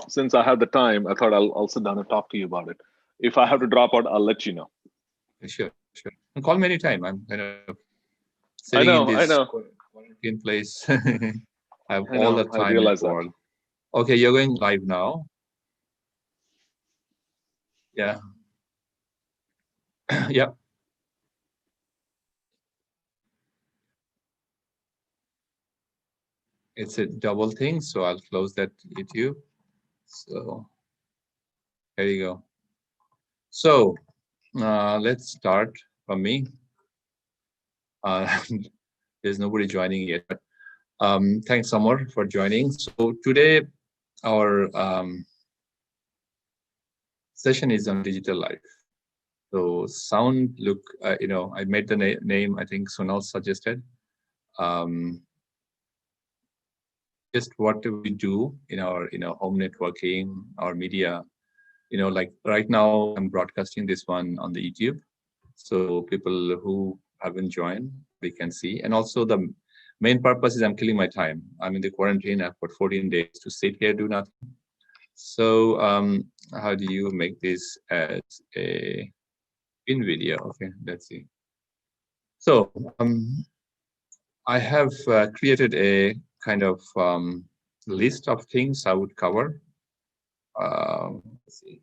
since I have the time, I thought I'll sit down and talk to you about it. If I have to drop out, I'll let you know. Sure. And call me anytime. I'm kind of I sitting in know, I this know, quarantine place. I have I all know. the I time in realize the that. world. Okay, you're going live now. Yeah. Yeah. It's a double thing, so I'll close that YouTube. So there you go. So let's start from me. There's nobody joining yet, but thanks, Samar, for joining. So today our session is on digital life. So sound, look, I made the name, I think Sonal suggested. Just what do we do in our home networking, our media, like right now I'm broadcasting this one on the YouTube, so people who haven't joined, we can see. And also the main purpose is I'm killing my time. I'm in the quarantine. I've got 14 days to sit here, do nothing. So how do you make this as a in video? Okay, let's see. So I have created a kind of list of things I would cover. Let's see.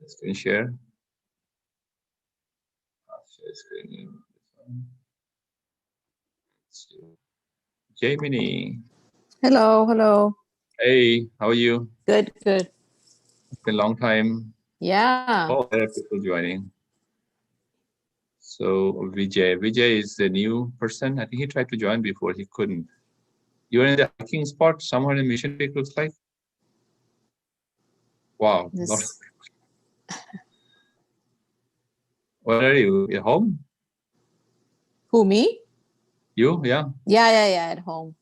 Screen share. Share screen. Jamie. Hello. Hey, how are you? Good. It's been a long time. Yeah. Oh, there are people joining. So Vijay is the new person. I think he tried to join before, he couldn't. You're in the hiking spot somewhere in Mission Peak, looks like. Wow. Where are you? At home? Who, me? You? Yeah. Yeah, at home.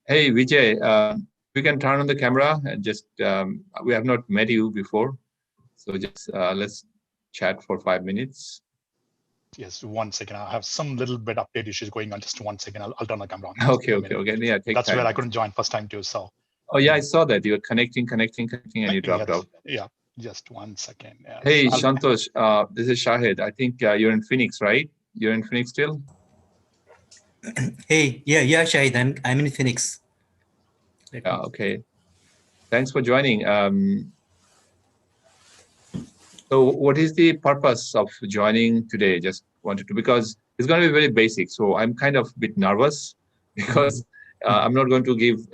Hey, Vijay, we can turn on the camera and just, we have not met you before. So just let's chat for 5 minutes. Yes, 1 second. I have some little bit update issues going on. Just 1 second. I'll turn the camera on. Okay. Yeah, that's time. where I couldn't join first time too. So. Oh yeah, I saw that you were connecting, and you dropped out. Yeah, just 1 second. Yes. Hey, Shantosh, this is Shahid. I think you're in Phoenix, right? You're in Phoenix still? Hey, yeah, Shahid. I'm in Phoenix. Yeah, okay. Thanks for joining. So what is the purpose of joining today? Just wanted to, because it's going to be very basic. So I'm kind of a bit nervous because I'm not going to give,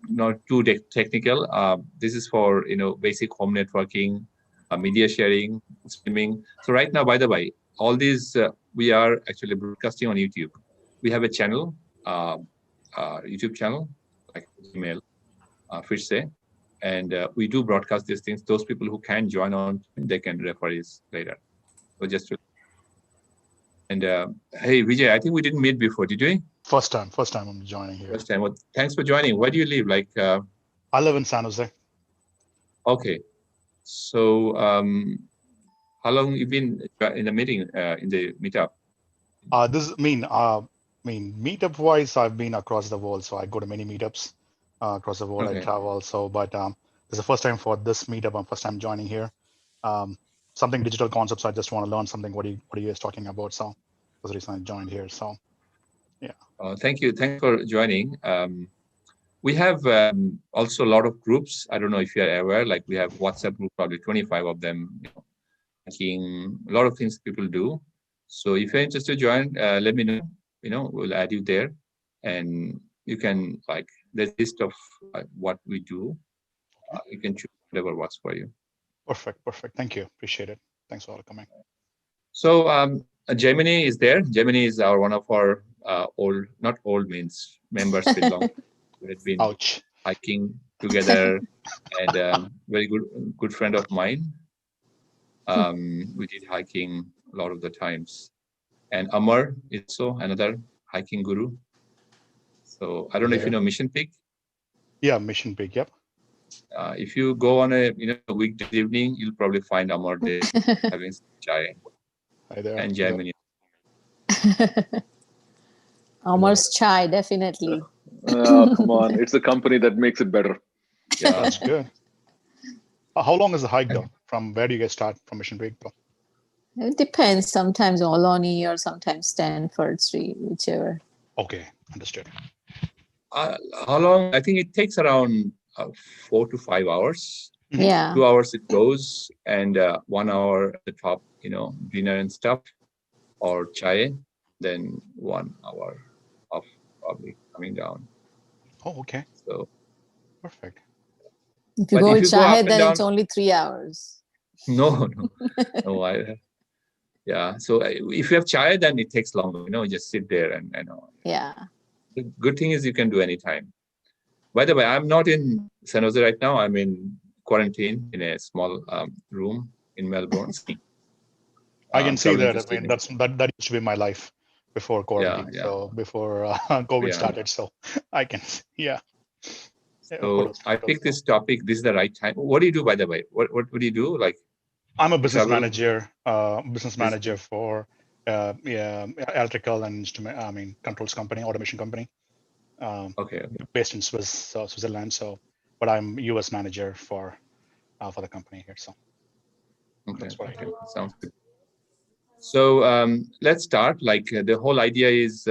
not too technical. This is for, basic home networking, media sharing, streaming. So right now, by the way, all these, we are actually broadcasting on YouTube. We have a channel, YouTube channel, like Gmail, Fishse. And we do broadcast these things. Those people who can join on, they can refer this later. So just to, and hey, Vijay, I think we didn't meet before, did we? First time I'm joining here. First time. Well, thanks for joining. Where do you live? Like I live in San Jose. Okay. So how long you been in the meeting, in the meetup? Meetup wise, I've been across the world. So I go to many meetups across the world. Okay. I travel. So, but it's the first time for this meetup. I'm first time joining here. Something digital concepts. I just want to learn something. What are you guys talking about? So that's the reason I joined here. So, yeah. Thank you. Thanks for joining. We have also a lot of groups. I don't know if you're aware, like we have WhatsApp group, probably 25 of them, a lot of things people do. So if you're interested to join, let me know, we'll add you there, and you can, like, there's a list of what we do. You can choose whatever works for you. Perfect. Thank you. Appreciate it. Thanks for coming. So Gemini is there. Gemini is one of our not old means members belong. We've been hiking together, and very good friend of mine. We did hiking a lot of the times. And Amar is also another hiking guru. So I don't know if you know Mission Peak. Yeah, Mission Peak. Yep. If you go on a weekday evening, you'll probably find Amar there having some chai. Hi there. And Gemini. Amar's chai, definitely. Oh, come on. It's the company that makes it better. Yeah. That's good. How long is the hike though? From where do you guys start from Mission Creek though? It depends. Sometimes Ohlone or sometimes Stanford Street, whichever. Okay, understood. How long? I think it takes around 4 to 5 hours. Mhm. Yeah. 2 hours it goes, and 1 hour at the top, dinner and stuff, or chai, then 1 hour of probably coming down. Oh, okay, So, perfect. If you but go if with you go up Shahid, and then down, it's only 3 hours. no, yeah. So if you have chai, then it takes longer. You just sit there and Yeah. The good thing is you can do anytime. By the way, I'm not in San Jose right now. I'm in quarantine in a small room in Melbourne. I can see traveling that. to I mean, Sydney. that used to be my life before quarantine. Yeah. So before COVID Yeah. started. So I can, yeah. So I picked this topic. This is the right time. What do you do, by the way? What do you do? Like, I'm a business travel? manager for electrical and instrument. I mean, controls company, automation company. Okay. Based in Switzerland. So, but I'm US manager for the company here. So Okay. that's what I do. Sounds good. So let's start. Like the whole idea is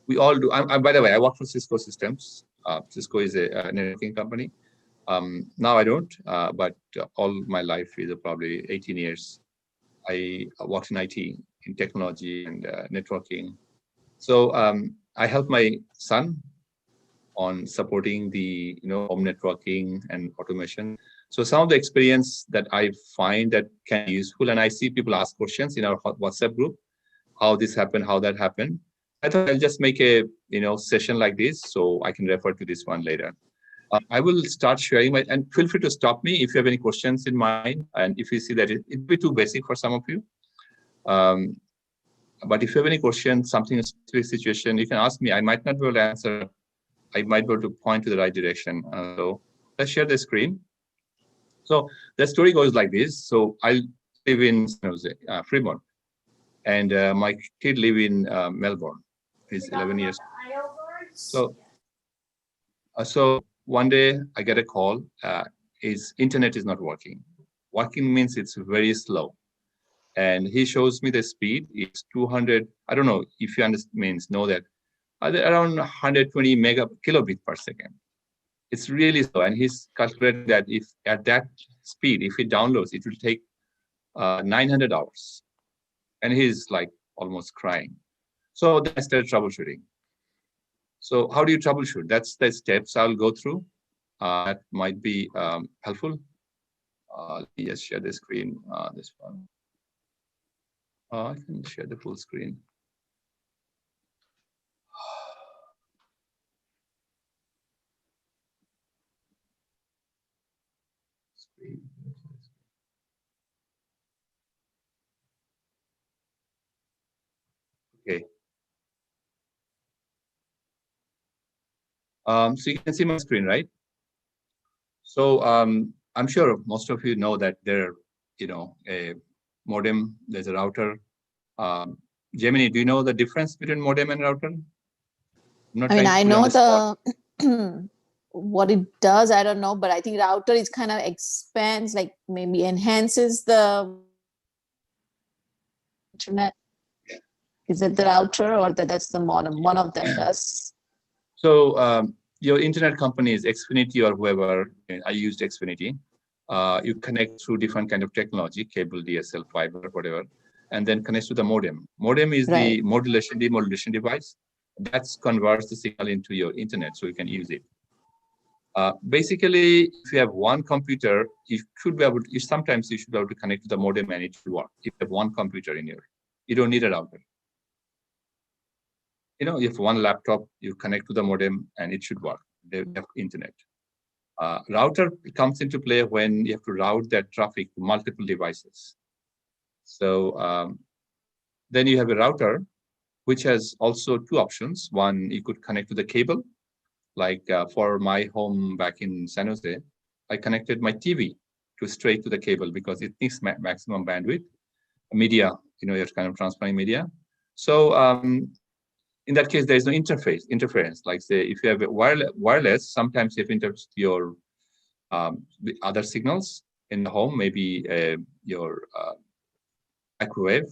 we all do. By the way, I work for Cisco Systems. Cisco is a networking company. Now I don't, but all my life is probably 18 years. I worked in IT, in technology and networking. So I help my son on supporting the home networking and automation. So some of the experience that I find that can be useful, and I see people ask questions in our WhatsApp group, how this happened, how that happened. I thought I'll just make a session like this so I can refer to this one later. I will start sharing and feel free to stop me if you have any questions in mind, and if you see that it'd be too basic for some of you. But if you have any questions, something in a specific situation, you can ask me. I might not be able to answer. I might be able to point to the right direction. So let's share the screen. So the story goes like this. So I live in San Jose, Fremont, and my kid live in Melbourne. He's 11 years old. So one day I get a call. His internet is not working. Working means it's very slow. And he shows me the speed. It's 200. I don't know if you know that. Around 120 kilobit per second. It's really slow. And he's calculated that if at that speed, if it downloads, it will take 900 hours. And he's like almost crying. So then I started troubleshooting. So how do you troubleshoot? That's the steps I'll go through. That might be helpful. Let me just share the screen. This one. I can share the full screen. Okay. So you can see my screen, right? So I'm sure most of you know that there, a modem, there's a router. Gemini, do you know the difference between modem and router? I know the what it does. I don't know, but I think router is kind of expands, like maybe enhances the internet. Is it the router or that's the modem? One of them does. So your internet company is Xfinity or whoever. I used Xfinity. You connect through different kind of technology, cable, DSL, fiber, whatever, and then connects to the modem. Modem is the modulation, demodulation device that converts the signal into your internet, so you can use it. Basically, if you have one computer, you should be able to, sometimes you should be able to connect to the modem and it will work. If you have one computer in you don't need a router. You have one laptop, you connect to the modem and it should work. They have internet. Router comes into play when you have to route that traffic to multiple devices. So then you have a router, which has also two options. One, you could connect to the cable. Like for my home back in San Jose, I connected my TV straight to the cable because it needs maximum bandwidth. Media, you're kind of transferring media. So in that case, there is no interference. Like say, if you have a wireless, sometimes if interferes your the other signals in the home, maybe your microwave,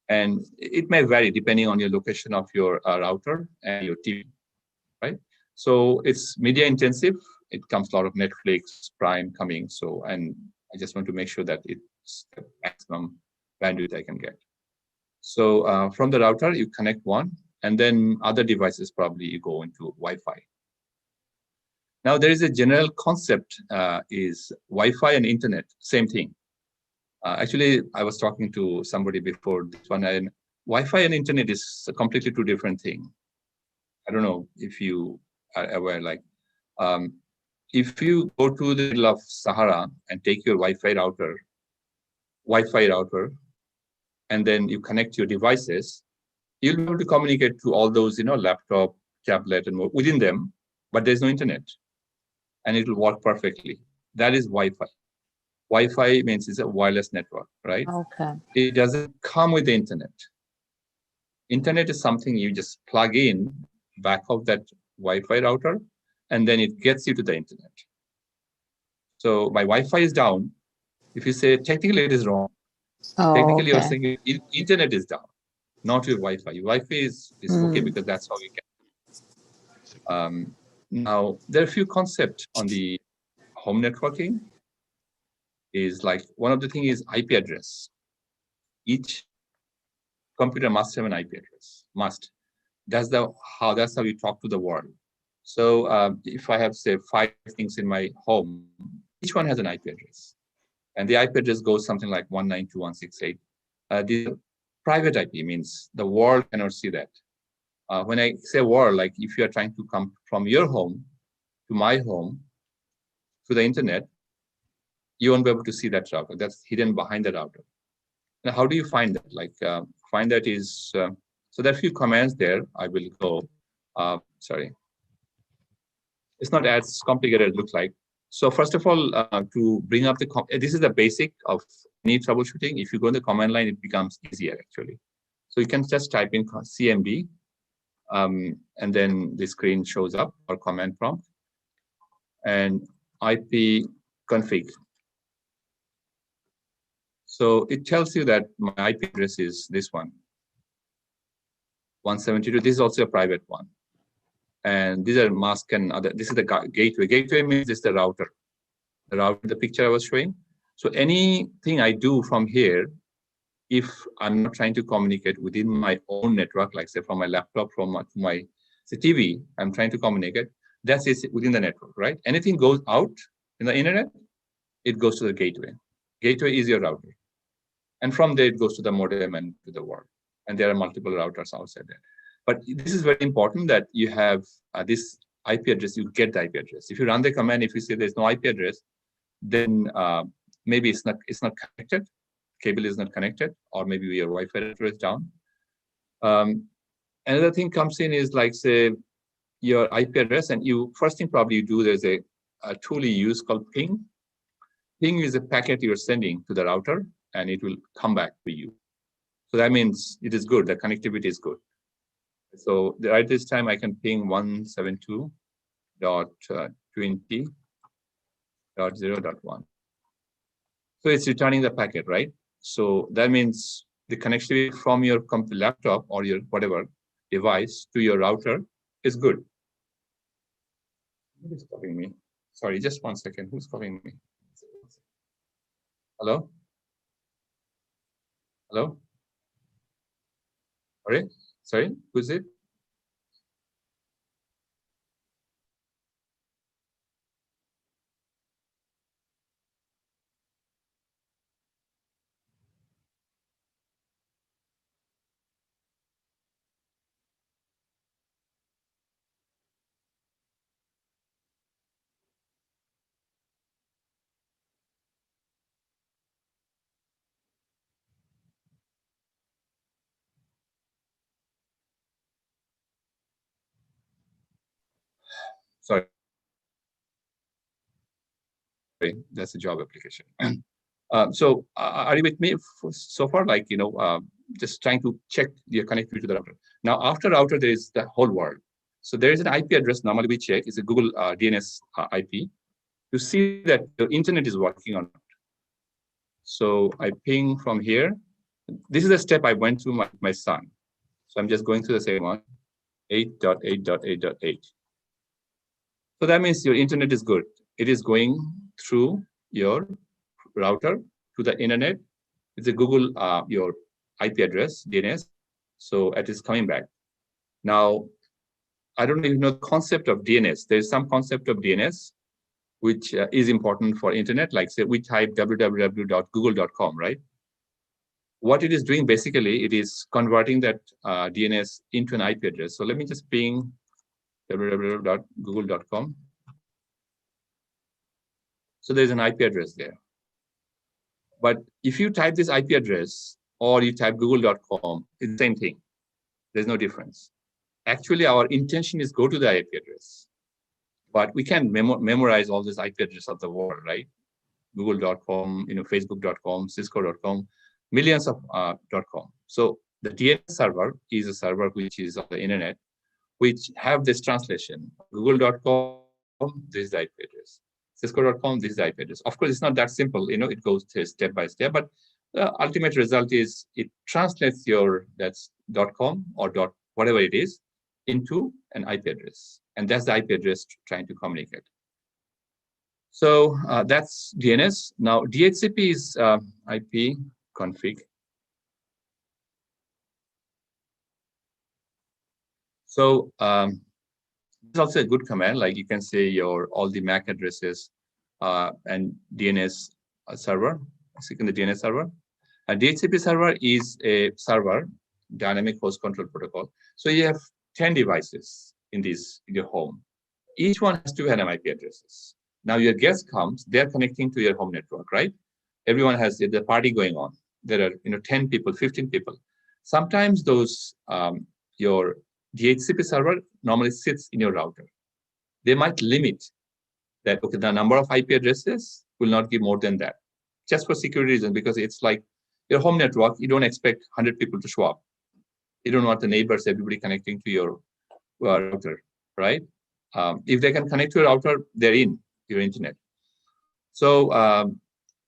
and it may vary depending on your location of your router and your TV, right? So it's media intensive. It comes a lot of Netflix, Prime coming. So, and I just want to make sure that it's the maximum bandwidth I can get. So from the router, you connect one, and then other devices probably you go into Wi-Fi. Now there is a general concept is Wi-Fi and internet, same thing. Actually, I was talking to somebody before this one, and Wi-Fi and internet is a completely two different thing. I don't know if you are aware, like if you go to the middle of Sahara and take your Wi-Fi router, and then you connect your devices, you'll be able to communicate to all those, laptop, tablet, and more within them, but there's no internet, and it will work perfectly. That is Wi-Fi. Wi-Fi means it's a wireless network, right? Okay. It doesn't come with the internet. Internet is something you just plug in back of that Wi-Fi router, and then it gets you to the internet. So my Wi-Fi is down. If you say technically it is wrong, technically you're saying internet is down, not your Wi-Fi. Your Wi-Fi is okay because that's how you can. Now, there are a few concepts on the home networking. Is like one of the things is IP address. Each computer must have an IP address. Must. That's how you talk to the world. So if I have say 5 things in my home, each one has an IP address, and the IP address goes something like 192.168. The private IP means the world cannot see that. When I say world, like if you are trying to come from your home to my home to the internet, you won't be able to see that router. That's hidden behind the router. Now, how do you find that? Like find that is, so there are a few commands there. I will go, sorry. It's not as complicated as it looks like. So first of all, to bring up this is the basic of any troubleshooting. If you go in the command line, it becomes easier actually. So you can just type in CMD, and then the screen shows up, or command prompt, and IP config. So it tells you that my IP address is this one, 172. This is also a private one. And these are mask and other. This is the gateway. Gateway means this is the router. The router, the picture I was showing. So anything I do from here, if I'm not trying to communicate within my own network, like say from my laptop, from my TV, I'm trying to communicate, that's within the network, right? Anything goes out in the internet, it goes to the gateway. Gateway is your router. And from there, it goes to the modem and to the world. And there are multiple routers outside there. But this is very important that you have this IP address, you get the IP address. If you run the command, if you say there's no IP address, then maybe it's not connected, cable is not connected, or maybe your Wi-Fi router is down. Another thing comes in is like, say, your IP address, and first thing probably you do, there's a tool you use called ping. Ping is a packet you're sending to the router, and it will come back to you. So that means it is good, the connectivity is good. So at this time, I can ping 172.20.0.1. So it's returning the packet, right? So that means the connectivity from your laptop or your whatever device to your router is good. Who's calling me? Sorry, just 1 second. Who's calling me? Hello? Hello? Sorry, who's it? Sorry, that's a job application. So are you with me so far? Like, just trying to check your connectivity to the router. Now, after router, there is the whole world. So there is an IP address normally we check. It's a Google DNS IP to see that the internet is working or not. So I ping from here. This is a step I went through my son. So I'm just going through the same one, 8.8.8.8. So that means your internet is good. It is going through your router to the internet. It's a Google, your IP address, DNS. So it is coming back. Now, I don't even know the concept of DNS. There's some concept of DNS, which is important for internet. Like say we type www.google.com, right? What it is doing, basically, it is converting that DNS into an IP address. So let me just ping www.google.com. So there's an IP address there. But if you type this IP address or you type google.com, it's the same thing. There's no difference. Actually, our intention is go to the IP address. But we can memorize all this IP address of the world, right? Google.com, Facebook.com, Cisco.com, millions of .com. So the DNS server is a server which is on the internet, which have this translation. Google.com, this is the IP address. Cisco.com, this is the IP address. Of course, it's not that simple. It goes step by step, but the ultimate result is it translates your that's .com or whatever it is into an IP address, and that's the IP address trying to communicate. So that's DNS. Now DHCP is IP config. So it's also a good command. Like you can say all the MAC addresses and DNS server. Seeking the DNS server. A DHCP server is a server, dynamic host control protocol. So you have 10 devices in your home. Each one has to have an IP addresses. Now your guest comes, they're connecting to your home network, right? Everyone has the party going on. There are 10 people, 15 people. Sometimes those your DHCP server normally sits in your router. They might limit that, okay, the number of IP addresses will not give more than that, just for security reasons, because it's like your home network, you don't expect 100 people to show up. You don't want the neighbors, everybody connecting to your router, right? If they can connect to your router, they're in your internet. So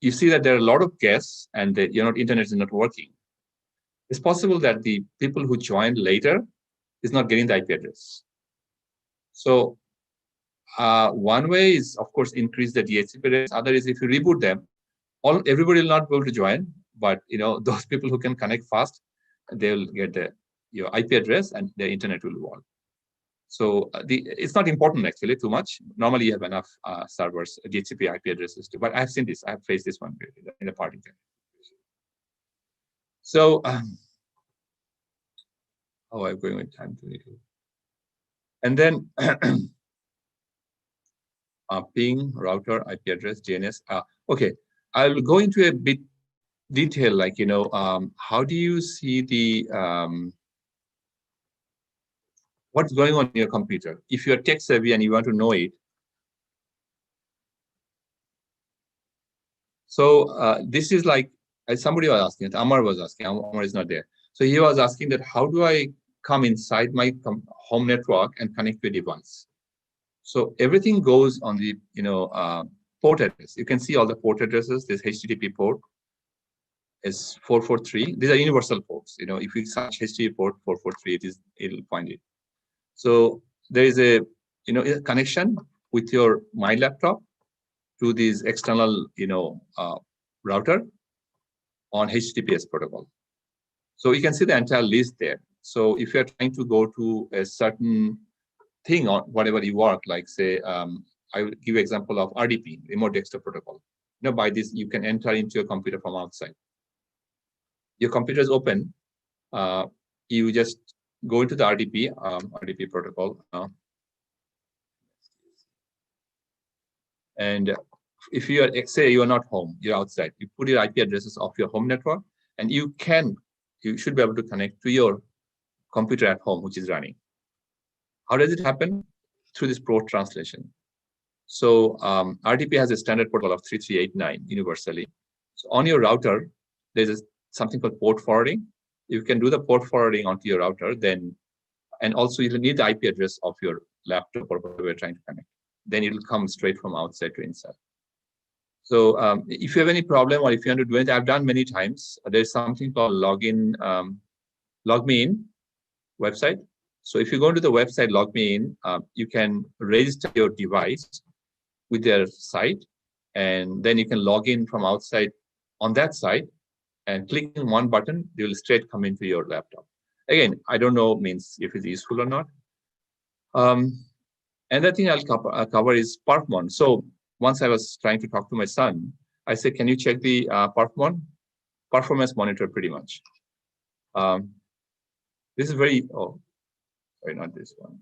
you see that there are a lot of guests and the internet is not working. It's possible that the people who joined later is not getting the IP address. So one way is, of course, increase the DHCP address. Other is if you reboot them, everybody will not be able to join, but those people who can connect fast, they'll get your IP address and their internet will evolve. So it's not important actually too much. Normally you have enough servers, DHCP IP addresses too. But I've seen this. I've faced this one in a party. So I'm going with time to. And then ping, router, IP address, DNS. Okay, I'll go into a bit detail, like how do you see the what's going on in your computer? If you're tech savvy and you want to know it. So this is like somebody was asking, Amar was asking, Amar is not there. So he was asking that how do I come inside my home network and connect to a device? So everything goes on the port address. You can see all the port addresses. This HTTP port is 443. These are universal ports. If you search HTTP port 443, it'll find it. So there is a a connection with your My Laptop to this external router on HTTPS protocol. So you can see the entire list there. So if you're trying to go to a certain thing on whatever you work, like say, I will give you example of RDP, remote desktop protocol. By this you can enter into your computer from outside. Your computer is open. You just go into the RDP protocol. And if you are, say you are not home, you're outside, you put your IP addresses of your home network, and you should be able to connect to your computer at home, which is running. How does it happen? Through this port translation. So RDP has a standard protocol of 3389 universally. So on your router, there's something called port forwarding. You can do the port forwarding onto your router, then, and also you'll need the IP address of your laptop or whatever you're trying to connect. Then it'll come straight from outside to inside. So if you have any problem or if you want to do it, I've done many times. There's something called log me in website. So if you go to the website, log me in, you can register your device with their site, and then you can log in from outside on that site, and clicking one button, they will straight come into your laptop. Again, I don't know means if it's useful or not. Another thing I'll cover is Part1. So once I was trying to talk to my son, I said, can you check the Part1 performance monitor pretty much? This is very, oh, sorry, not this one.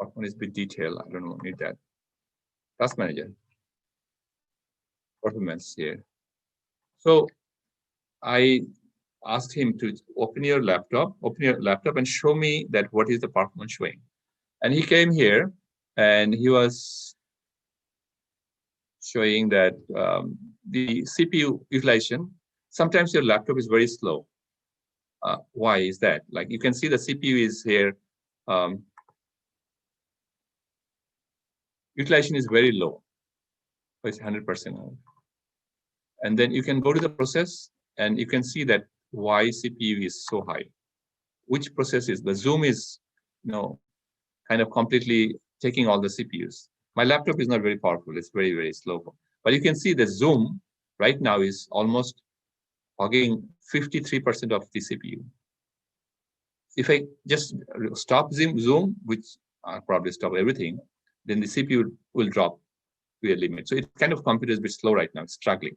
Part1 is a bit detailed. I don't know, need that. Task manager. Performance here. So I asked him to open your laptop and show me that what is the Part1 showing. And he came here and he was showing that the CPU utilization, sometimes your laptop is very slow. Why is that? Like you can see the CPU is here. Utilization is very low. It's 100%. And then you can go to the process and you can see that why CPU is so high. Which process is the Zoom is, kind of completely taking all the CPUs. My laptop is not very powerful. It's very, very slow. But you can see the Zoom right now is almost hogging 53% of the CPU. If I just stop Zoom, which I'll probably stop everything, then the CPU will drop to a limit. So it kind of computer is a bit slow right now, it's struggling.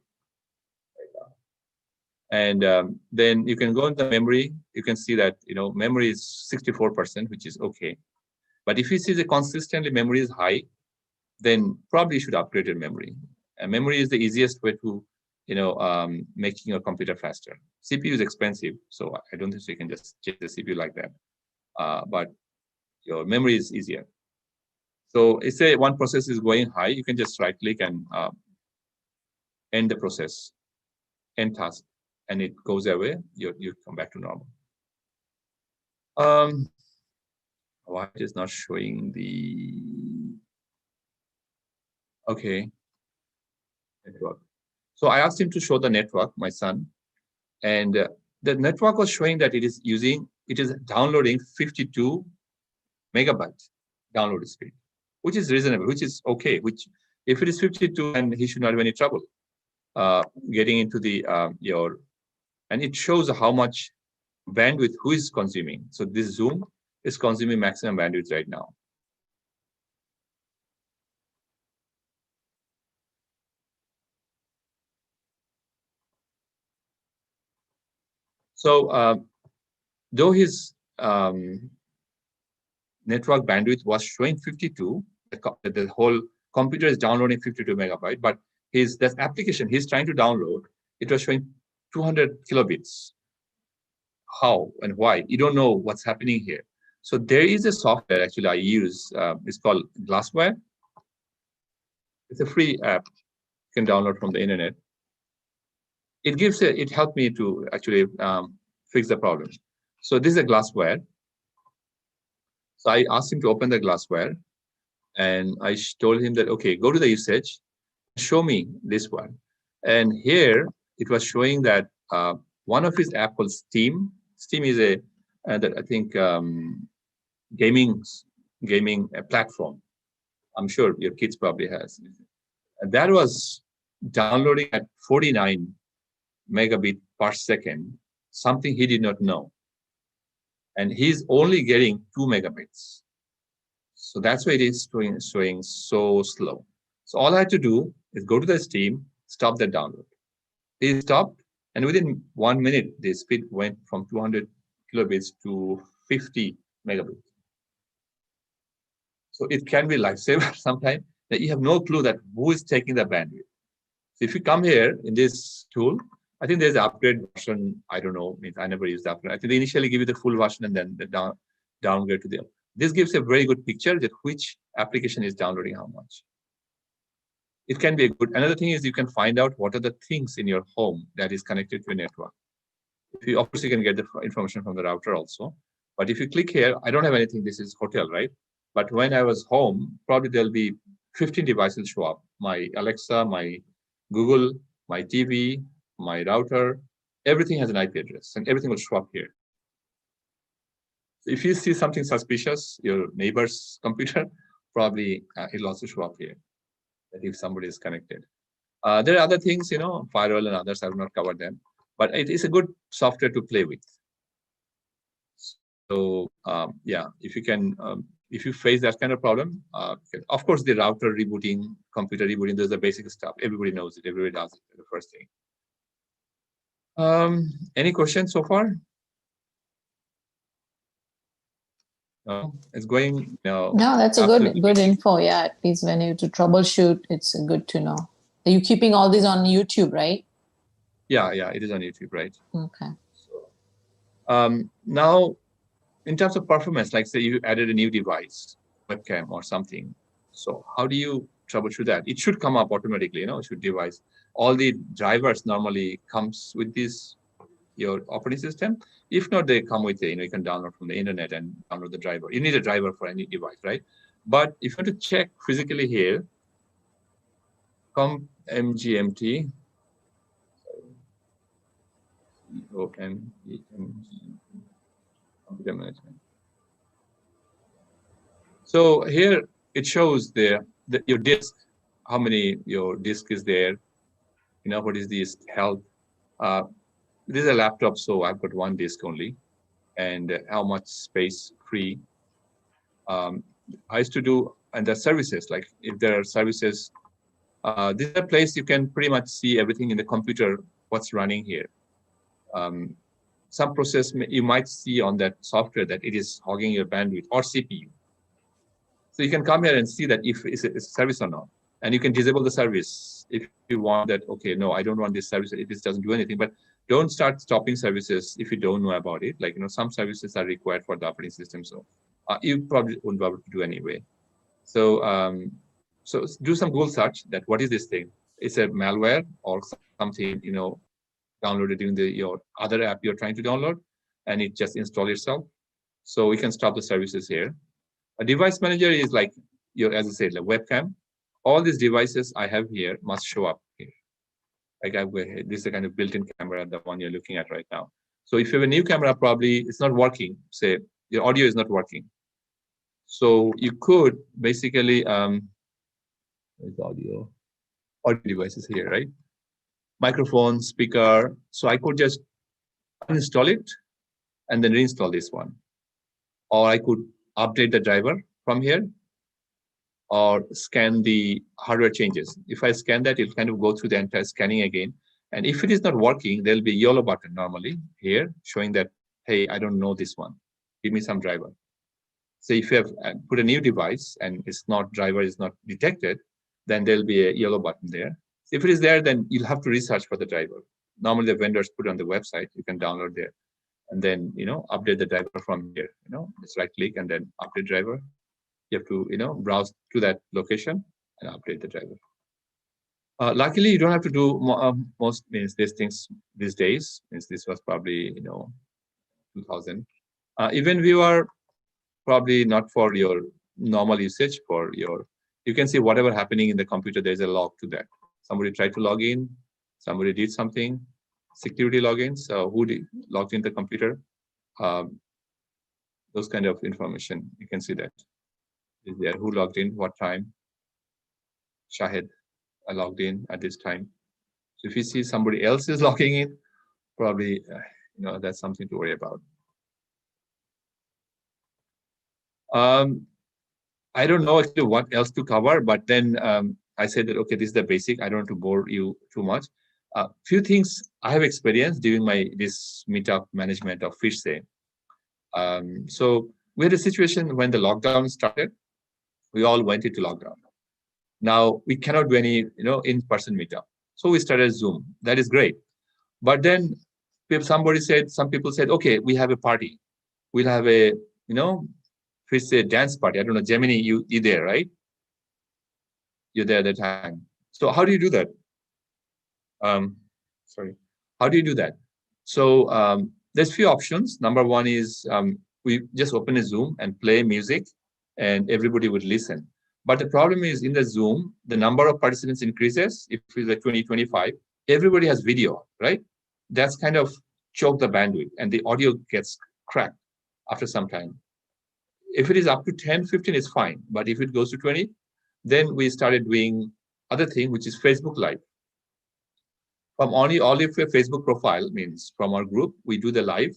And then you can go into memory. You can see that memory is 64%, which is okay. But if you see the consistently memory is high, then probably you should upgrade your memory. And memory is the easiest way to making your computer faster. CPU is expensive, so I don't think you can just change the CPU like that. But your memory is easier. So if say one process is going high, you can just right click and end the process, end task, and it goes away. You come back to normal. Why it is not showing the network? So I asked him to show the network, my son, and the network was showing that it is downloading 52 megabytes download speed, which is reasonable, which is okay. Which if it is 52, then he should not have any trouble getting into the and it shows how much bandwidth who is consuming. So this Zoom is consuming maximum bandwidth right now. So though his network bandwidth was showing 52, the whole computer is downloading 52 megabyte, but that application he's trying to download, it was showing 200 kilobits. How and why? You don't know what's happening here. So there is a software actually I use. It's called Glassware. It's a free app you can download from the internet. It helped me to actually fix the problem. So this is a Glassware. So I asked him to open the Glassware, and I told him that okay, go to the usage, show me this one. And here it was showing that one of his app called Steam. Steam is that I think gaming platform. I'm sure your kids probably has. And that was downloading at 49 megabit per second, something he did not know. And he's only getting 2 megabits. So that's why it is showing so slow. So all I had to do is go to the Steam, stop the download. He stopped, and within 1 minute, the speed went from 200 kilobits to 50 megabits. So it can be lifesaver sometimes that you have no clue that who is taking the bandwidth. So if you come here in this tool, I think there's an upgrade version. I don't know. I never used the upgrade. I think they initially give you the full version and then the downgrade to the. This gives a very good picture that which application is downloading how much. it can be a good. Another thing is you can find out what are the things in your home that is connected to a network. If you, of course, you can get the information from the router also. But if you click here, I don't have anything. This is hotel, right? But when I was home, probably there'll be 15 devices show up. My Alexa, my Google, my TV, my router, everything has an IP address and everything will show up here. So if you see something suspicious, your neighbor's computer, probably it'll also show up here, that if somebody is connected. There are other things, firewall and others, I will not cover them, but it is a good software to play with. So yeah, if you can, if you face that kind of problem, of course, the router rebooting, computer rebooting, there's the basic stuff. Everybody knows it. Everybody does it. The first thing. Any questions so far? No, it's going. No, that's a good info. Yeah, at least when you to troubleshoot, it's good to know. Are you keeping all these on YouTube, right? Yeah, it is on YouTube, right? Okay. So, now, in terms of performance, like say you added a new device, webcam or something. So how do you troubleshoot that? It should come up automatically, it should device. All the drivers normally comes with this, your operating system. If not, they come with you can download from the internet and download the driver. You need a driver for any device, right? But if you want to check physically here, mgmt, computer management. So here it shows your disk, how many your disk is there, what is this health. This is a laptop, so I've got one disk only, and how much space free. I used to do, and the services, like if there are services, this is a place you can pretty much see everything in the computer, what's running here. Some process you might see on that software that it is hogging your bandwidth or CPU. So you can come here and see that if it's a service or not. And you can disable the service if you want that, okay, no, I don't want this service if this doesn't do anything. But don't start stopping services if you don't know about it. Like, some services are required for the operating system. So you probably wouldn't be able to do anyway. So, so do some Google search that what is this thing? It's a malware or something, downloaded in your other app you're trying to download, and it just install itself. So we can stop the services here. A device manager is like as I said, like webcam. All these devices I have here must show up here. Like this is a kind of built-in camera, the one you're looking at right now. So if you have a new camera, probably it's not working. Say your audio is not working. So you could basically, where's the audio devices here, right? Microphone, speaker. So I could just uninstall it and then reinstall this one. Or I could update the driver from here, or scan the hardware changes. If I scan that, it'll kind of go through the entire scanning again. And if it is not working, there'll be a yellow button normally here showing that, hey, I don't know this one. Give me some driver. So if you have put a new device and driver is not detected, then there'll be a yellow button there. If it is there, then you'll have to research for the driver. Normally the vendors put it on the website, you can download there. And then, update the driver from here, just right click and then update driver. You have to, browse to that location and update the driver. Luckily, you don't have to do most these things these days. This was probably, 2000. Even viewer, probably not for your normal usage, you can see whatever happening in the computer, there's a log to that. Somebody tried to log in, somebody did something, security logins, who logged in the computer, those kind of information, you can see that is there, who logged in, what time. Shahid, I logged in at this time. So if you see somebody else is logging in, probably, that's something to worry about. I don't know actually what else to cover, but then I said that, okay, this is the basic. I don't want to bore you too much. Few things I have experienced during this meetup management of FishSay. So we had a situation when the lockdown started. We all went into lockdown. Now we cannot do any, in-person meetup. So we started Zoom. That is great. But then some people said, okay, we have a party. We'll have a, FishSay dance party. I don't know, Gemini, you there, right? You're there at the time. So how do you do that? Sorry, how do you do that? So there's few options. Number one is we just open a Zoom and play music, and everybody would listen. But the problem is in the Zoom, the number of participants increases. If it's like 20, 25, everybody has video, right? That's kind of choke the bandwidth, and the audio gets cracked after some time. If it is up to 10, 15, it's fine. But if it goes to 20, then we started doing other thing, which is Facebook Live. From only all of your Facebook profile, means from our group, we do the live.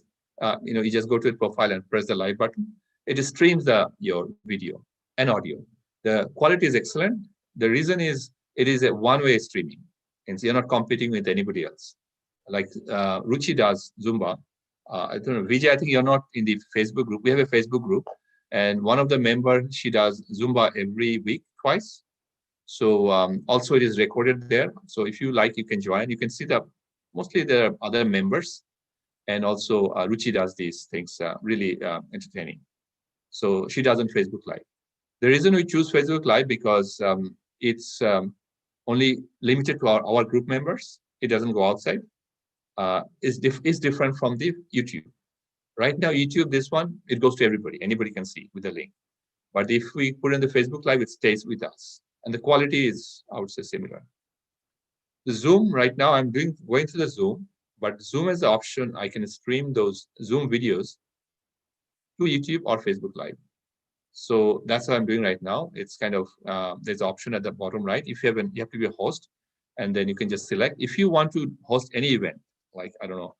You just go to a profile and press the live button. It streams your video and audio. The quality is excellent. The reason is it is a one-way streaming, and so you're not competing with anybody else. Like Ruchi does Zumba. I don't know, Vijay, I think you're not in the Facebook group. We have a Facebook group, and one of the members, she does Zumba every week, twice. So also it is recorded there. So if you like, you can join. You can see mostly there are other members, and also Ruchi does these things, really entertaining. So she does on Facebook Live. The reason we choose Facebook Live because it's only limited to our group members. It doesn't go outside. It's different from the YouTube. Right now, YouTube, this one, it goes to everybody. Anybody can see with the link. But if we put in the Facebook Live, it stays with us. And the quality is, I would say, similar. The Zoom, right now, I'm going through the Zoom, but Zoom has the option, I can stream those Zoom videos to YouTube or Facebook Live. So that's what I'm doing right now. It's kind of, there's an option at the bottom right. If you have to be a host, and then you can just select. If you want to host any event, like, I don't know,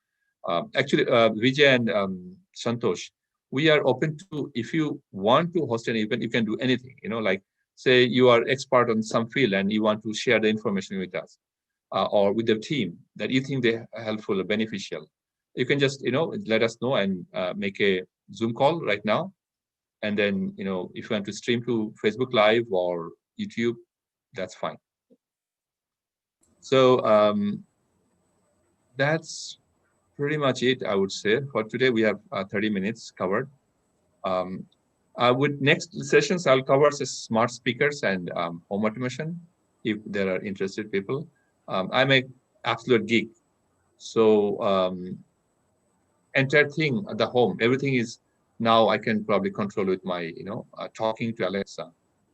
actually, Vijay and Santosh, we are open to, if you want to host an event, you can do anything, like, say you are expert on some field and you want to share the information with us or with the team that you think they're helpful or beneficial. You can just, let us know and make a Zoom call right now. And then, if you want to stream to Facebook Live or YouTube, that's fine. So that's pretty much it, I would say. For today, we have 30 minutes covered. With next sessions, I'll cover smart speakers and home automation, if there are interested people. I'm an absolute geek. So entire thing at the home, everything is now I can probably control with my, talking to Alexa,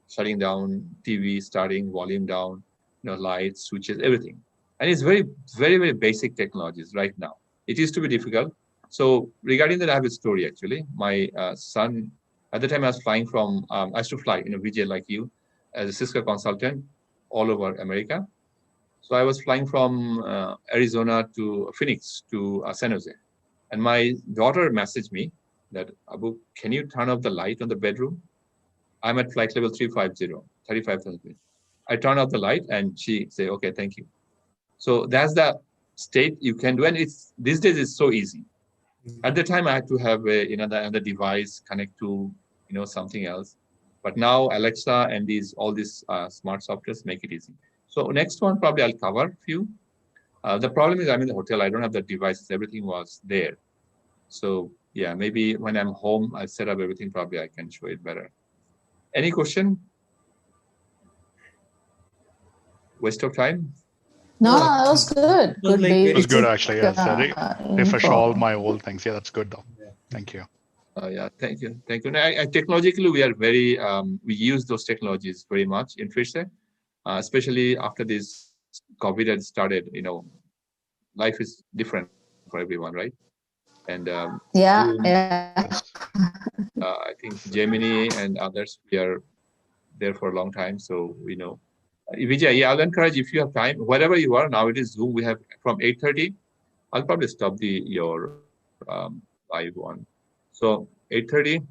shutting down TV, starting volume down, lights, switches, everything. And it's very, very, very basic technologies right now. It used to be difficult. So regarding that, I have a story actually. My son, at the time I was flying from, I used to fly, Vijay, like you, as a Cisco consultant all over America. So I was flying from Arizona to Phoenix to San Jose. And my daughter messaged me that, Abu, can you turn off the light on the bedroom? I'm at flight level 350, 35,000 feet. I turn off the light and she say, okay, thank you. So that's the state you can do. And these days it's so easy. At the time I had to have the device connect to, something else. But now Alexa and all these smart softwares make it easy. So next one, probably I'll cover a few. The problem is I'm in the hotel. I don't have the devices. Everything was there. So yeah, maybe when I'm home, I set up everything. Probably I can show it better. Any question? Waste of time? No, that was good. Good it was good, basic, actually. Yeah. Refresh all my old things. Yeah, that's good though. Thank you. Yeah, thank you. Thank you. Now, technologically, we are very, we use those technologies very much in Fishse, especially after this COVID had started, life is different for everyone, right? And yeah. I think Gemini and others, we are there for a long time, so we know. Vijay, yeah, I'll encourage if you have time, wherever you are now. It is Zoom. We have from 8:30. I'll probably stop your live one. So 8:30,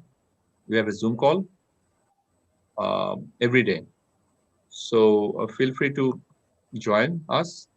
we have a Zoom call every day. So feel free to join us.